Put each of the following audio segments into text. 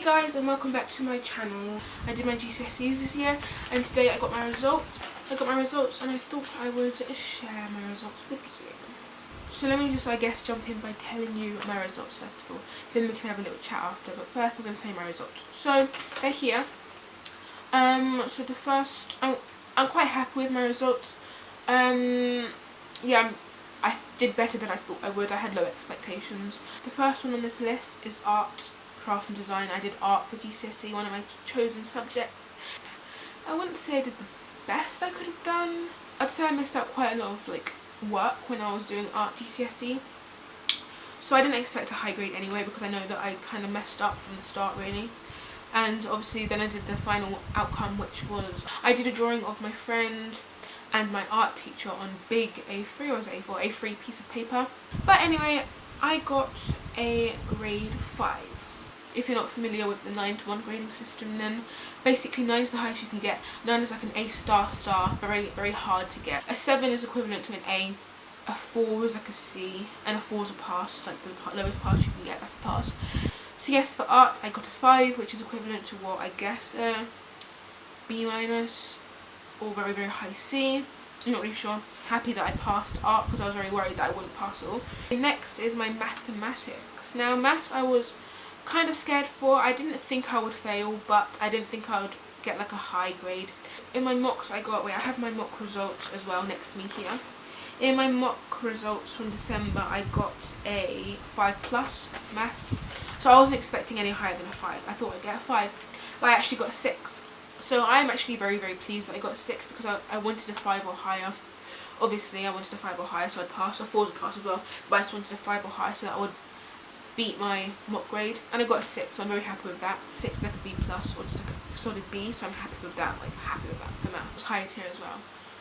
guys, and welcome back to my channel. I did my GCSEs this year and today I got my results. And I thought I would share my results with you. So let me just, I guess, jump in by telling you my results first of all. Then we can have a little chat after, but first I'm going to tell you my results. So they're here. So the first, I'm quite happy with my results. Yeah, I did better than I thought I would. I had low expectations. The first one on this list is art, craft and design. I did art for GCSE, one of my chosen subjects. I wouldn't say I did the best I could have done. I'd say I missed out quite a lot of work when I was doing art GCSE. So I didn't expect a high grade anyway because I know that I kind of messed up from the start really. And obviously then I did the final outcome, which was I did a drawing of my friend and my art teacher on big A3 or was it A4? A3 piece of paper. But anyway, I got a grade 5. If you're not familiar with the 9 to 1 grading system, then basically 9 is the highest you can get. 9 is like an A star, very, very hard to get. A 7 is equivalent to an A 4 is like a C, and a 4 is a pass, like the lowest pass you can get, that's a pass. So yes, for art I got a 5, which is equivalent to what I guess a B minus or very, very high C. I'm not really sure. Happy that I passed art because I was very worried that I wouldn't pass it all. Next is my mathematics. Now maths I was kind of scared for. I didn't think I would fail, but I didn't think I would get like a high grade. In my mocks I got, I have my mock results as well next to me here. In my mock results from December I got a 5+ maths. So I wasn't expecting any higher than a 5. I thought I'd get a 5, but I actually got a 6. So I'm actually very, very pleased that I got a 6 because I wanted a 5 or higher. Obviously I wanted a 5 or higher so I'd pass. A 4 is a pass as well, but I just wanted a 5 or higher so that I would beat my mock grade, and I got a 6, so I'm very happy with that. 6 is like a B+ or just like a solid B, so I'm happy with that, for math. It's higher tier as well.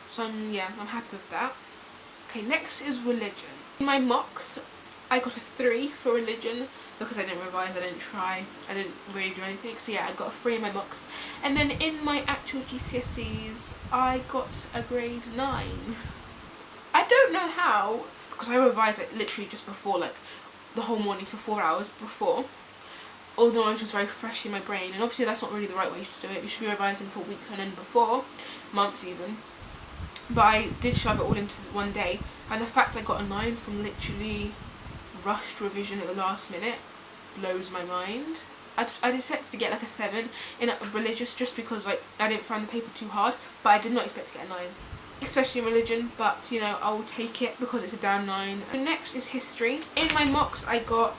So I'm happy with that. Okay, next is religion. In my mocks, I got a 3 for religion because I didn't revise, I didn't try, I didn't really do anything. So yeah, I got a 3 in my mocks. And then in my actual GCSEs, I got a grade 9. I don't know how, because I revised it literally just before, the whole morning for 4 hours before. All the knowledge was very fresh in my brain, and obviously that's not really the right way to do it. You should be revising for weeks on end before, months even. But I did shove it all into one day, and the fact I got a 9 from literally rushed revision at the last minute blows my mind. I expected to get like a 7 in religious just because I didn't find the paper too hard, but I did not expect to get a 9. Especially in religion, but you know, I will take it because it's a damn 9. The next is history. In my mocks I got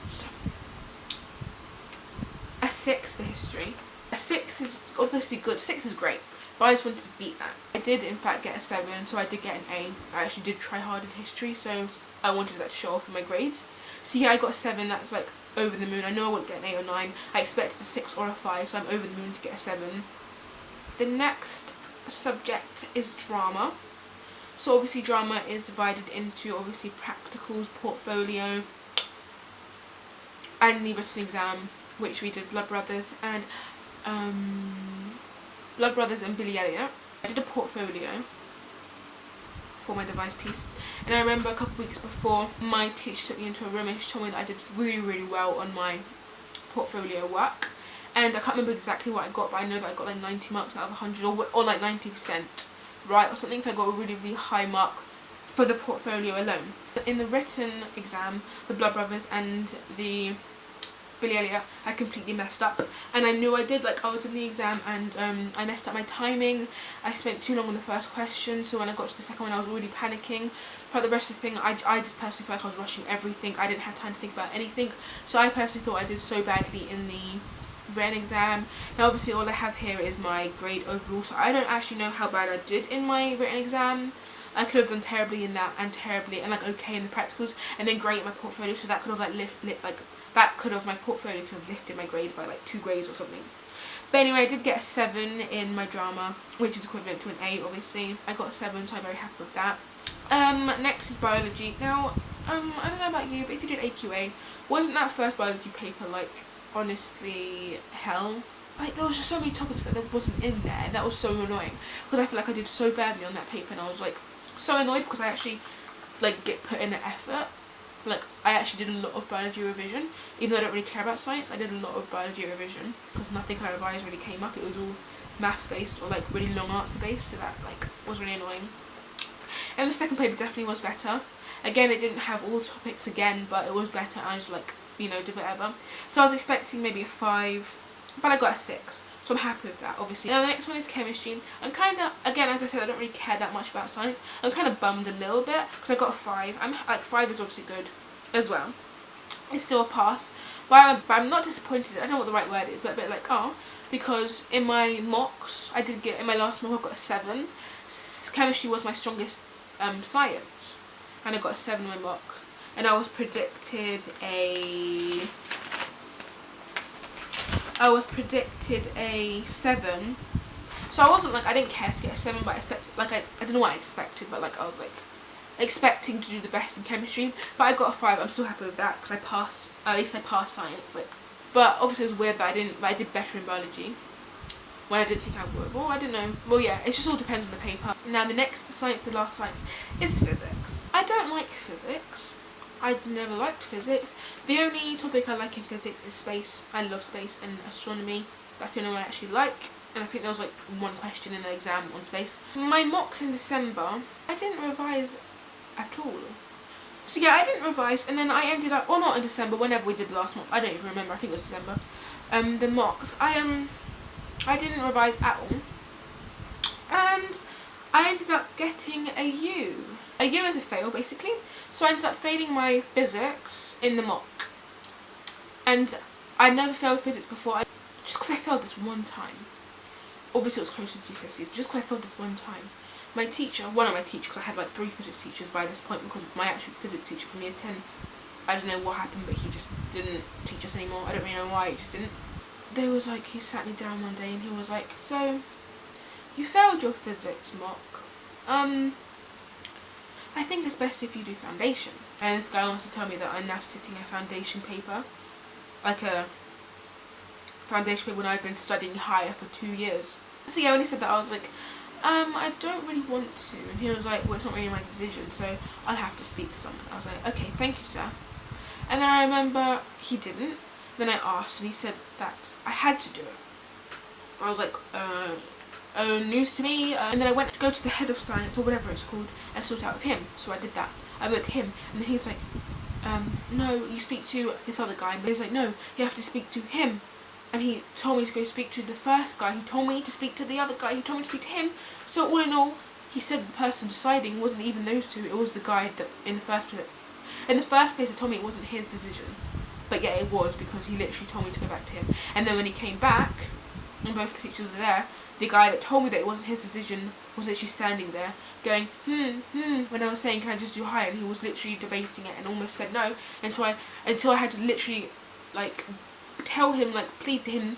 a 6 for history. A 6 is obviously good, 6 is great, but I just wanted to beat that. I did in fact get a 7, so I did get an A. I actually did try hard in history, so I wanted that to show off in my grades. So yeah, I got a 7, that's like over the moon. I know I wouldn't get an 8 or 9. I expected a 6 or a 5, so I'm over the moon to get a 7. The next subject is drama. So obviously drama is divided into obviously practicals, portfolio, and the written exam, which we did Blood Brothers and Billy Elliot. I did a portfolio for my device piece, and I remember a couple of weeks before my teacher took me into a room and she told me that I did really, really well on my portfolio work. And I can't remember exactly what I got, but I know that I got like 90 marks out of 100 or like 90%. Right or something, so I got a really, really high mark for the portfolio alone. In the written exam, the Blood Brothers and the Billy Elliot, I completely messed up, and I knew I did. I was in the exam and I messed up my timing. I spent too long on the first question, so when I got to the second one I was already panicking. For the rest of the thing, I just personally felt like I was rushing everything. I didn't have time to think about anything, so I personally thought I did so badly in the written exam. Now obviously all I have here is my grade overall, so I don't actually know how bad I did in my written exam. I could have done terribly in that and terribly and okay in the practicals, and then great in my portfolio, so that could have my portfolio could have lifted my grade by 2 grades or something. But anyway, I did get a 7 in my drama, which is equivalent to an 8 obviously. I got a 7, so I'm very happy with that. Next is biology. Now I don't know about you, but if you did AQA, wasn't that first biology paper honestly hell? There was just so many topics that there wasn't in there, and that was so annoying because I feel like I did so badly on that paper, and I was so annoyed because I actually get put in the effort Like, I actually did a lot of biology revision. Even though I don't really care about science, I did a lot of biology revision because nothing I revised really came up. It was all maths based or like really long answer based, so that like was really annoying. And the second paper definitely was better. Again, it didn't have all the topics again, but it was better. I just like, you know, did whatever. So I was expecting maybe a 5, but I got a 6. So I'm happy with that, obviously. Now the next one is chemistry. I'm kind of, again, as I said, I don't really care that much about science. I'm kind of bummed a little bit because I got a 5. I'm like, 5 is obviously good as well. It's still a pass. But I'm not disappointed. I don't know what the right word is, but a bit like, oh, because in my mocks, I did get, in my last mock I got a 7. Chemistry was my strongest science, and I got a 7 in my mock. And I was predicted a 7. So I wasn't like, I didn't care to get a 7, but I expected, like, I don't know what I expected, but like I was like expecting to do the best in chemistry. But I got a 5. I'm still happy with that because I passed, at least I passed science. Like, but obviously it was weird that I did better in biology when I didn't think I would. Well, I don't know. Well, yeah, it just all depends on the paper. Now the next science, the last science, is physics. I don't like physics. I've never liked physics. The only topic I like in physics is space. I love space and astronomy. That's the only one I actually like. And I think there was like one question in the exam on space. My mocks in December, I didn't revise at all. So yeah, I didn't revise, and then I ended up, or not in December, whenever we did the last mocks, I don't even remember, I think it was December. The mocks, I didn't revise at all. And I ended up getting a U. A U is a fail, basically. So I ended up failing my physics in the mock. And I never failed physics before, just because I failed this one time. Obviously it was close to the GCSEs, but just because I failed this one time. My teacher, one of my teachers, because I had like 3 physics teachers by this point, because my actual physics teacher from year 10, I don't know what happened, but he just didn't teach us anymore. I don't really know why, he just didn't. There was like, he sat me down one day and he was like, so, you failed your physics mock. I think it's best if you do foundation. And this guy wants to tell me that I'm now sitting a foundation paper. Like a foundation paper when I've been studying higher for 2 years. So yeah, when he said that, I was like, I don't really want to. And he was like, well, it's not really my decision, so I'll have to speak to someone. I was like, okay, thank you, sir. And then I remember he didn't. Then I asked, and he said that I had to do it. I was like, news to me. And then I went to go to the head of science, or whatever it's called, and sort out with him. So I did that. I went to him, and then he's like, no, you speak to this other guy. But he's like, no, you have to speak to him. And he told me to go speak to the first guy, who told me to speak to the other guy, who told me to speak to him. So all in all, he said the person deciding wasn't even those two, it was the guy that in the first place. In the first place, he told me it wasn't his decision. But yeah, it was, because he literally told me to go back to him. And then when he came back, and both the teachers were there, the guy that told me that it wasn't his decision was literally standing there going, when I was saying, can I just do higher? And he was literally debating it and almost said no, until I had to literally, like, tell him, like, plead to him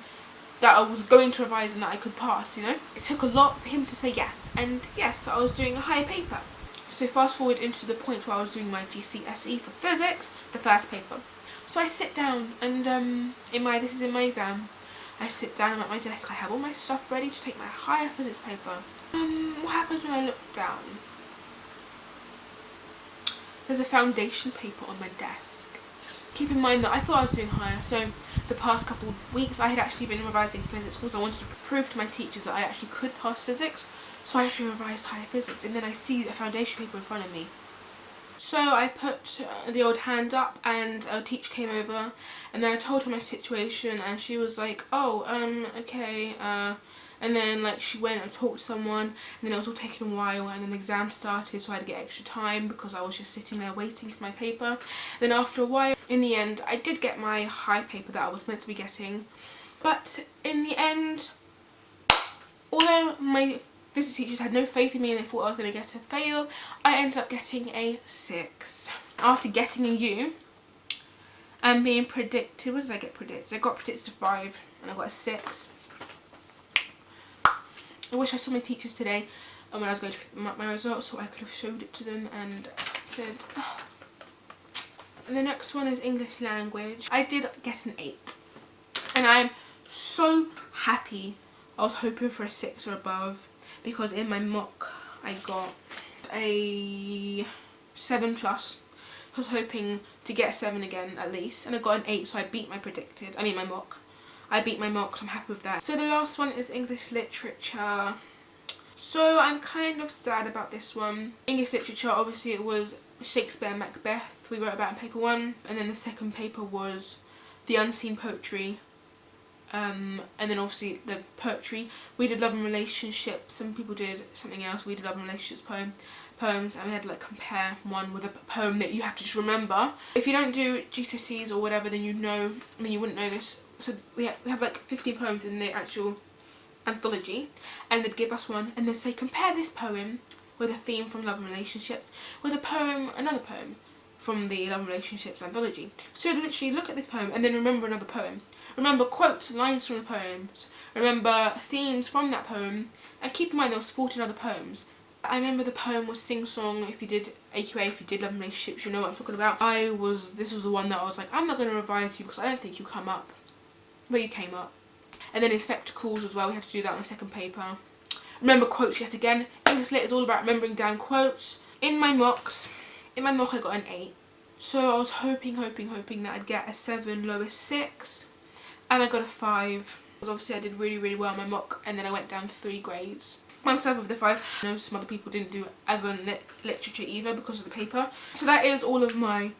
that I was going to revise and that I could pass, you know? It took a lot for him to say yes, and yes, I was doing a higher paper. So fast forward into the point where I was doing my GCSE for physics, the first paper. So I sit down, and this is in my exam. I sit down, I'm at my desk, I have all my stuff ready to take my higher physics paper. What happens when I look down? There's a foundation paper on my desk. Keep in mind that I thought I was doing higher, so the past couple of weeks I had actually been revising physics because I wanted to prove to my teachers that I actually could pass physics. So I actually revised higher physics, and then I see a foundation paper in front of me. So I put the old hand up, and our teacher came over, and then I told her my situation, and she was like, oh, okay, and then like she went and talked to someone, and then it was all taking a while, and then the exam started, so I had to get extra time because I was just sitting there waiting for my paper. Then after a while, in the end, I did get my high paper that I was meant to be getting, but in the end, although my physics teachers had no faith in me and they thought I was going to get a fail, I ended up getting a 6. After getting a U and being predicted, what did I get predicted? I got predicted to 5 and I got a 6. I wish I saw my teachers today and when I was going to pick them up my results so I could have showed it to them and said, oh. And the next one is English language. I did get an 8 and I'm so happy. I was hoping for a 6 or above, because in my mock I got a 7+. I was hoping to get a 7 again at least, and I got an 8, so I beat my mock. I beat my mock, so I'm happy with that. So the last one is English literature. So I'm kind of sad about this one. English literature, obviously it was Shakespeare, Macbeth we wrote about in paper 1, and then the second paper was the unseen poetry, and then obviously the poetry. We did love and relationships, some people did something else. We did love and relationships poems, and we had to like compare one with a poem that you have to just remember. If you don't do GCSEs or whatever, then you wouldn't know this. So we have like 15 poems in the actual anthology, and they'd give us one and they'd say compare this poem with a theme from Love and Relationships with another poem from the Love and Relationships anthology. So you'd literally look at this poem and then remember another poem. Remember quotes, lines from the poems, remember themes from that poem, and keep in mind there was 14 other poems. I remember the poem was Sing Song. If you did AQA, if you did Love and Relationships, you know what I'm talking about. This was the one that I was like, I'm not going to revise you because I don't think you come up. But you came up. And then in spectacles as well, we had to do that on the second paper. Remember quotes yet again. English Lit is all about remembering down quotes. In my mock I got an 8. So I was hoping that I'd get a 7, lowest 6. And I got a 5. Because obviously I did really well in my mock, and then I went down to 3 grades. Myself with the 5. I know some other people didn't do as well in literature either because of the paper. So that is all of my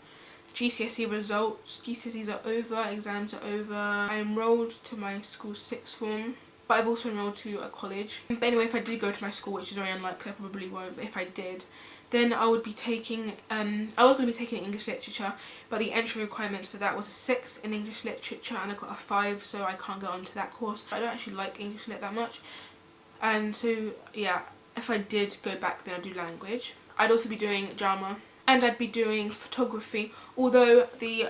GCSE results. GCSEs are over, exams are over. I enrolled to my school's 6th form, but I've also enrolled to a college. But anyway, if I did go to my school, which is very unlikely, I probably won't, but if I did, then I would be taking, I was going to be taking English literature, but the entry requirements for that was a 6 in English literature, and I got a 5, so I can't go on to that course. I don't actually like English lit that much, and so yeah, if I did go back, then I'd do language. I'd also be doing drama, and I'd be doing photography, although the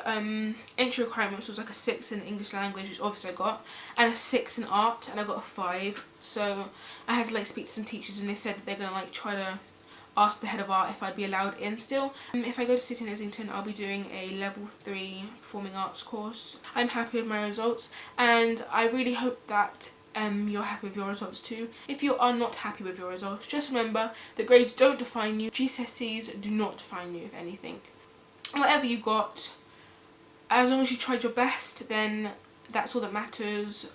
entry requirements was like a 6 in English language, which obviously I got, and a 6 in art, and I got a 5. So I had to like speak to some teachers, and they said that they're gonna like try to ask the head of art if I'd be allowed in still. If I go to City in Islington, I'll be doing a level 3 performing arts course. I'm happy with my results, and I really hope that you're happy with your results too. If you are not happy with your results, just remember that grades don't define you. GCSEs do not define you, if anything. Whatever you got, as long as you tried your best, then that's all that matters.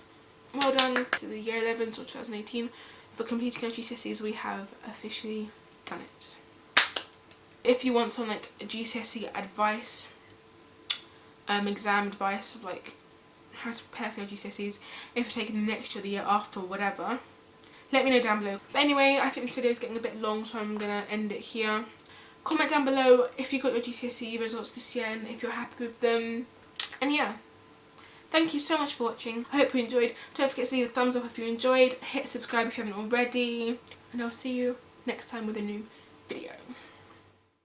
Well done to the year 11s or 2018 for completing your GCSEs. We have officially done it. If you want some like GCSE advice, exam advice of like how to prepare for your GCSEs, if you're taking them next year, the year after, or whatever, let me know down below. But anyway, I think this video is getting a bit long, so I'm gonna end it here. Comment down below if you got your GCSE results this year and if you're happy with them. And yeah, thank you so much for watching. I hope you enjoyed. Don't forget to leave a thumbs up if you enjoyed. Hit subscribe if you haven't already. And I'll see you next time with a new video.